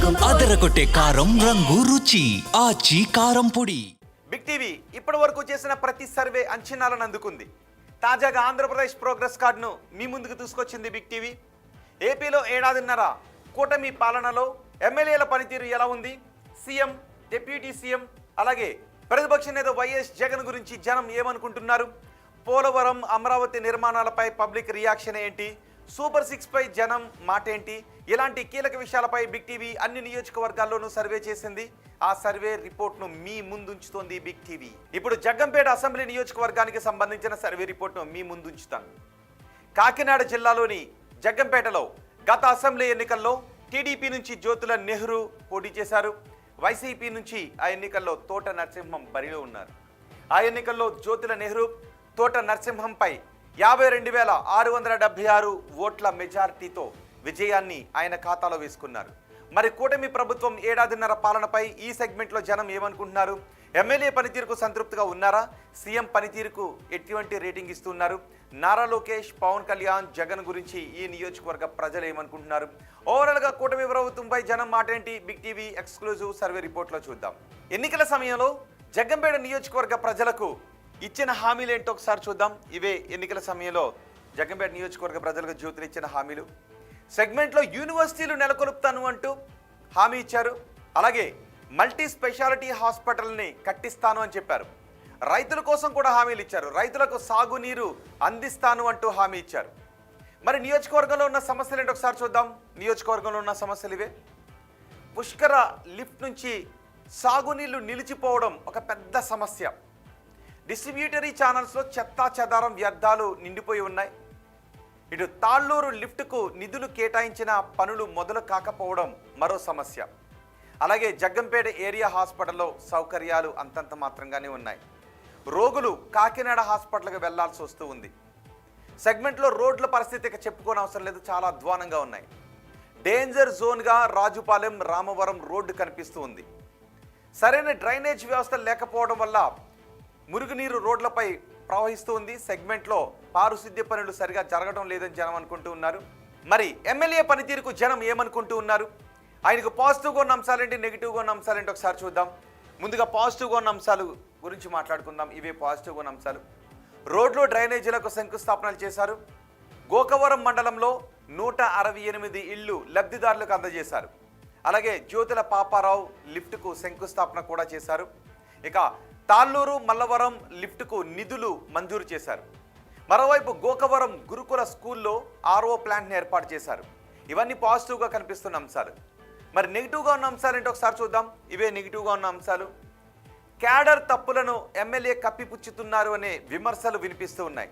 అదరగొట్టే కారం రంగు రుచి ఆచి కారం పొడి. బిగ్ టీవీ ఇప్పటి వరకు చేసిన ప్రతి సర్వే అంచనాలను అందుకుంది. తాజాగా ఆంధ్రప్రదేశ్ ప్రోగ్రెస్ కార్డును మీ ముందుకు తీసుకొచ్చింది బిగ్ టీవీ. ఏపీలో ఏడాదిన్నర కూటమి పాలనలో ఎమ్మెల్యేల పనితీరు ఎలా ఉంది, సీఎం, డిప్యూటీ సీఎం, అలాగే ప్రతిపక్ష నేత వైఎస్ జగన్ గురించి జనం ఏమనుకుంటున్నారు, పోలవరం, అమరావతి నిర్మాణాలపై పబ్లిక్ రియాక్షన్ ఏంటి, సూపర్ 6 పై జనం మాట ఏంటి, ఇలాంటి కీలక విషయాలపై బిగ్ టీవీ అన్ని నియోజకవర్గాల్లోనూ సర్వే చేసింది. ఆ సర్వే రిపోర్ట్ను మీ ముందుంచుతోంది బిగ్ టీవీ. ఇప్పుడు జగ్గంపేట అసెంబ్లీ నియోజకవర్గానికి సంబంధించిన సర్వే రిపోర్ట్ను మీ ముందుంచుతాను. కాకినాడ జిల్లాలోని జగ్గంపేటలో గత అసెంబ్లీ ఎన్నికల్లో టీడీపీ నుంచి జ్యోతుల నెహ్రూ పోటీ చేశారు. వైసీపీ నుంచి ఆ ఎన్నికల్లో తోట నరసింహం బరిలో ఉన్నారు. ఆ ఎన్నికల్లో జ్యోతుల నెహ్రూ తోట నరసింహంపై 52,676 ఓట్ల మెజారిటీతో విజయాన్ని ఆయన ఖాతాలో వేసుకున్నారు. మరి కూటమి ప్రభుత్వం ఏడాదిన్నర పాలనపై ఈ సెగ్మెంట్లో జనం ఏమనుకుంటున్నారు, ఎమ్మెల్యే పనితీరుకు సంతృప్తిగా ఉన్నారా, సీఎం పనితీరుకు ఎటువంటి రేటింగ్ ఇస్తున్నారు, నారా లోకేష్, పవన్ కళ్యాణ్, జగన్ గురించి ఈ నియోజకవర్గ ప్రజలు ఏమనుకుంటున్నారు, ఓవరాల్గా కూటమి ప్రభుత్వంపై జనం మాట ఏంటి, బిగ్ టీవీ ఎక్స్క్లూజివ్ సర్వే రిపోర్ట్లో చూద్దాం. ఎన్నికల సమయంలో జగ్గంపేట నియోజకవర్గ ప్రజలకు ఇచ్చిన హామీలు ఏంటో ఒకసారి చూద్దాం. ఇవే ఎన్నికల సమయంలో జగ్గంపేట నియోజకవర్గ ప్రజలకు జ్యోతులు ఇచ్చిన హామీలు. సెగ్మెంట్లో యూనివర్సిటీలు నెలకొల్పుతాను అంటూ హామీ ఇచ్చారు. అలాగే మల్టీ స్పెషాలిటీ హాస్పిటల్ని కట్టిస్తాను అని చెప్పారు. రైతుల కోసం కూడా హామీలు ఇచ్చారు. రైతులకు సాగునీరు అందిస్తాను అంటూ హామీ ఇచ్చారు. మరి నియోజకవర్గంలో ఉన్న సమస్యలు ఏంటో ఒకసారి చూద్దాం. నియోజకవర్గంలో ఉన్న సమస్యలు ఇవే. పుష్కర లిఫ్ట్ నుంచి సాగునీళ్లు నిలిచిపోవడం ఒక పెద్ద సమస్య. డిస్ట్రిబ్యూటరీ ఛానల్స్లో చెత్తా చెదారం వ్యర్థాలు నిండిపోయి ఉన్నాయి. ఇటు తాళ్ళూరు లిఫ్ట్కు నిధులు కేటాయించిన పనులు మొదలు కాకపోవడం మరో సమస్య. అలాగే జగ్గంపేట ఏరియా హాస్పిటల్లో సౌకర్యాలు అంతంత మాత్రంగానే ఉన్నాయి. రోగులు కాకినాడ హాస్పిటల్కి వెళ్లాల్సి వస్తూ ఉంది. సెగ్మెంట్లో రోడ్ల పరిస్థితి చెప్పుకోని అవసరం లేదు, చాలా అధ్వానంగా ఉన్నాయి. డేంజర్ జోన్గా రాజుపాలెం, రామవరం రోడ్డు కనిపిస్తూ ఉంది. సరైన డ్రైనేజ్ వ్యవస్థ లేకపోవడం వల్ల మురుగునీరు రోడ్లపై ప్రవహిస్తూ ఉంది. సెగ్మెంట్లో పారిశుద్ధ్య పనులు సరిగా జరగడం లేదని జనం అనుకుంటూ ఉన్నారు. మరి ఎమ్మెల్యే పనితీరుకు జనం ఏమనుకుంటూ ఉన్నారు, ఆయనకు పాజిటివ్గా ఉన్న అంశాలేంటి, నెగిటివ్గా ఉన్న అంశాలేంటి ఒకసారి చూద్దాం. ముందుగా పాజిటివ్గా ఉన్న అంశాలు గురించి మాట్లాడుకుందాం. ఇవే పాజిటివ్గా ఉన్న అంశాలు. రోడ్లు, డ్రైనేజీలకు శంకుస్థాపనలు చేశారు. గోకవరం మండలంలో 168 ఇళ్లు లబ్ధిదారులకు అందజేశారు. అలాగే జ్యోతుల పాపారావు లిఫ్ట్కు శంకుస్థాపన కూడా చేశారు. ఇక తాళ్ళూరు, మల్లవరం లిఫ్ట్కు నిధులు మంజూరు చేశారు. మరోవైపు గోకవరం గురుకుల స్కూల్లో ఆర్ఓ ప్లాంట్ని ఏర్పాటు చేశారు. ఇవన్నీ పాజిటివ్గా కనిపిస్తున్న అంశాలు. మరి నెగిటివ్గా ఉన్న అంశాలు ఏంటో ఒకసారి చూద్దాం. ఇవే నెగిటివ్గా ఉన్న అంశాలు. క్యాడర్ తప్పులను ఎమ్మెల్యే కప్పిపుచ్చుతున్నారు అనే విమర్శలు వినిపిస్తూ ఉన్నాయి.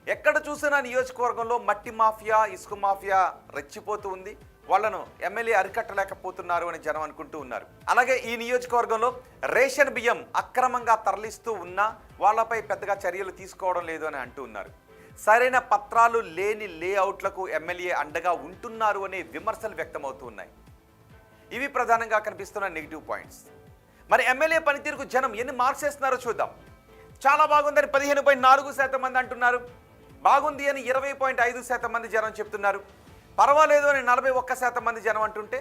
ఎక్కడ చూసినా నియోజకవర్గంలో మట్టి మాఫియా, ఇసుక మాఫియా రెచ్చిపోతూ ఉంది. వాళ్లను ఎమ్మెల్యే అరికట్టలేకపోతున్నారు అని జనం అనుకుంటూ ఉన్నారు. అలాగే ఈ నియోజకవర్గంలో రేషన్ బియ్యం అక్రమంగా తరలిస్తూ ఉన్నా వాళ్లపై పెద్దగా చర్యలు తీసుకోవడం లేదు అని అంటూ ఉన్నారు. సరైన పత్రాలు లేని లేఅవుట్లకు ఎమ్మెల్యే అండగా ఉంటున్నారు అనే విమర్శలు వ్యక్తమవుతూ ఉన్నాయి. ఇవి ప్రధానంగా కనిపిస్తున్న నెగిటివ్ పాయింట్స్. మరి ఎమ్మెల్యే పనితీరుకు జనం ఎన్ని మార్క్స్ వేస్తున్నారో చూద్దాం. చాలా బాగుందని 15.4% మంది అంటున్నారు. బాగుంది అని 20.5% మంది జనం చెప్తున్నారు. పర్వాలేదు అని 41% మంది జనం అంటుంటే,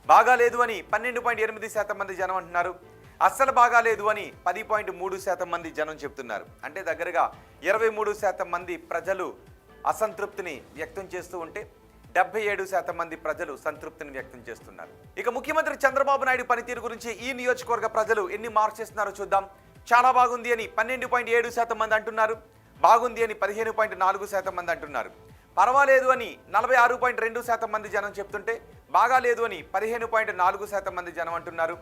బాగాలేదు అని 12.8% మంది జనం అంటున్నారు. అస్సలు బాగాలేదు అని 10.3% మంది జనం చెప్తున్నారు. అంటే దగ్గరగా 23% మంది ప్రజలు అసంతృప్తిని వ్యక్తం చేస్తూ ఉంటే 77% మంది ప్రజలు సంతృప్తిని వ్యక్తం చేస్తున్నారు. ఇక ముఖ్యమంత్రి చంద్రబాబు నాయుడు పనితీరు గురించి ఈ నియోజకవర్గ ప్రజలు ఎన్ని మార్క్స్ ఇస్తున్నారో చూద్దాం. చాలా బాగుంది అని 12.7% మంది అంటున్నారు. బాగుంది అని 15.4% మంది అంటున్నారు. పర్వాలేదు అని 46.2% మంది జనం చెప్తుంటే, బాగాలేదు అని 15.4% మంది జనం అంటున్నారు.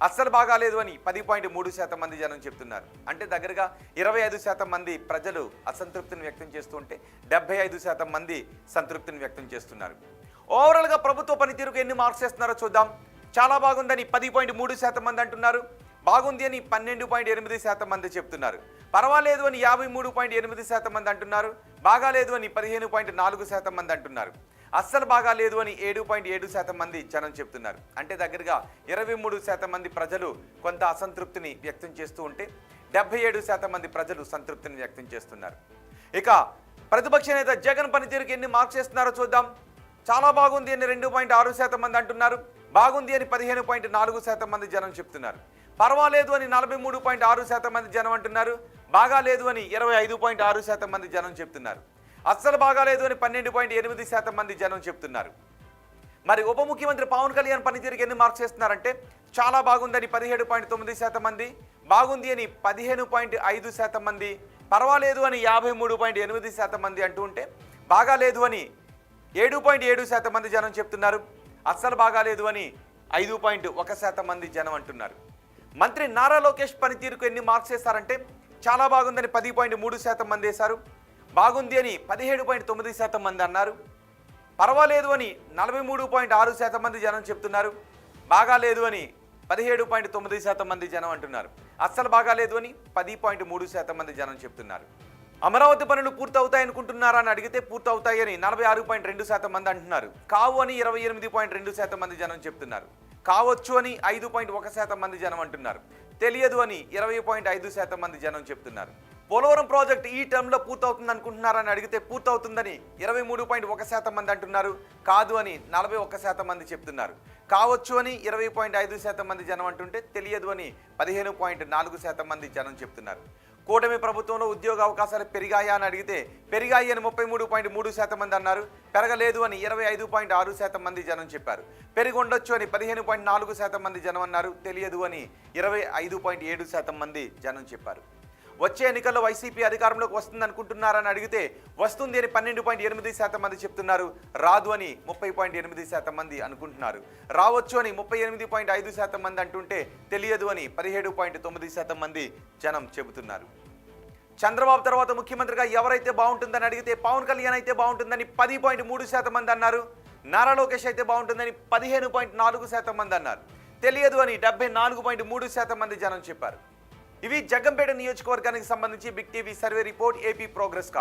అస్సలు బాగాలేదు అని 10.3% మంది జనం చెప్తున్నారు. అంటే దగ్గరగా 25% మంది ప్రజలు అసంతృప్తిని వ్యక్తం చేస్తుంటే 75% మంది సంతృప్తిని వ్యక్తం చేస్తున్నారు. ఓవరాల్గా ప్రభుత్వ పనితీరుకు ఎన్ని మార్క్స్ వేస్తున్నారో చూద్దాం. చాలా బాగుందని 10.3% మంది అంటున్నారు. బాగుంది అని 12.8% మంది చెప్తున్నారు. పర్వాలేదు అని 53.8% మంది అంటున్నారు. బాగాలేదు అని 15.4% మంది అంటున్నారు. అస్సలు బాగాలేదు అని 7.7% మంది జనం చెప్తున్నారు. అంటే దగ్గరగా 23% మంది ప్రజలు కొంత అసంతృప్తిని వ్యక్తం చేస్తూ ఉంటే 77% మంది ప్రజలు సంతృప్తిని వ్యక్తం చేస్తున్నారు. ఇక ప్రతిపక్ష నేత జగన్ పనితీరుకి ఎన్ని మార్క్స్ ఇస్తున్నారో చూద్దాం. చాలా బాగుంది అని 2.6% మంది అంటున్నారు. బాగుంది అని 15.4% మంది జనం చెప్తున్నారు. పర్వాలేదు అని 43.6% మంది జనం అంటున్నారు. బాగాలేదు అని 25.6% మంది జనం చెప్తున్నారు. అస్సలు బాగాలేదు అని 12.8% మంది జనం చెప్తున్నారు. మరి ఉప ముఖ్యమంత్రి పవన్ కళ్యాణ్ పనితీరుకి ఎన్ని మార్క్స్ చేస్తున్నారంటే చాలా బాగుందని 17.9% మంది, బాగుంది అని 15.5% మంది, పర్వాలేదు అని 53.8% మంది అంటూ ఉంటే బాగాలేదు అని 7.7% మంది జనం చెప్తున్నారు. అస్సలు బాగాలేదు అని 5.1% మంది జనం అంటున్నారు. మంత్రి నారా లోకేష్ పనితీరుకు ఎన్ని మార్క్స్ వేస్తారంటే చాలా బాగుందని 10.3% మంది వేశారు, బాగుంది అని 17.9% మంది అన్నారు, పర్వాలేదు అని 43.6% మంది జనం చెప్తున్నారు, బాగాలేదు అని 17.9% మంది జనం అంటున్నారు, అస్సలు బాగాలేదు అని 10.3% మంది జనం చెప్తున్నారు. అమరావతి పనులు పూర్తవుతాయనుకుంటున్నారా అని అడిగితే పూర్తవుతాయని 46.2% మంది అంటున్నారు, కావు అని 28.2% మంది జనం చెప్తున్నారు, కావచ్చు అని 5.1% మంది జనం అంటున్నారు, తెలియదు అని 20.5% మంది జనం చెప్తున్నారు. పోలవరం ప్రాజెక్ట్ ఈ టర్మ్లో పూర్తవుతుంది అనుకుంటున్నారని అడిగితే పూర్తవుతుందని 23.1% మంది అంటున్నారు, కాదు అని 41% మంది చెప్తున్నారు, కావచ్చు అని 20.5% మంది జనం అంటుంటే తెలియదు అని 15.4% మంది జనం చెప్తున్నారు. కూటమి ప్రభుత్వంలో ఉద్యోగ అవకాశాలు పెరిగాయా అని అడిగితే పెరిగాయి అని 33.3% మంది అన్నారు, పెరగలేదు అని 25.6% మంది జనం చెప్పారు, పెరిగి ఉండొచ్చు అని 15.4% మంది జనం అన్నారు, తెలియదు అని 25.7% మంది జనం చెప్పారు. వచ్చే ఎన్నికల్లో వైసీపీ అధికారంలోకి వస్తుంది అనుకుంటున్నారని అడిగితే వస్తుంది అని 12.8% మంది చెప్తున్నారు, రాదు అని 30.8% మంది అనుకుంటున్నారు, రావచ్చు అని 38.5% మంది అంటుంటే తెలియదు అని 17.9% మంది జనం చెబుతున్నారు. చంద్రబాబు తర్వాత ముఖ్యమంత్రిగా ఎవరైతే బాగుంటుందని అడిగితే పవన్ కళ్యాణ్ అయితే బాగుంటుందని 10.3% మంది అన్నారు, నారా లోకేష్ అయితే బాగుంటుందని 15.4% మంది అన్నారు, తెలియదు అని 74.3% మంది జనం చెప్పారు. ఇవి జగ్గంపేట నియోజకవర్గానికి సంబంధించి Big TV survey report, AP progress card.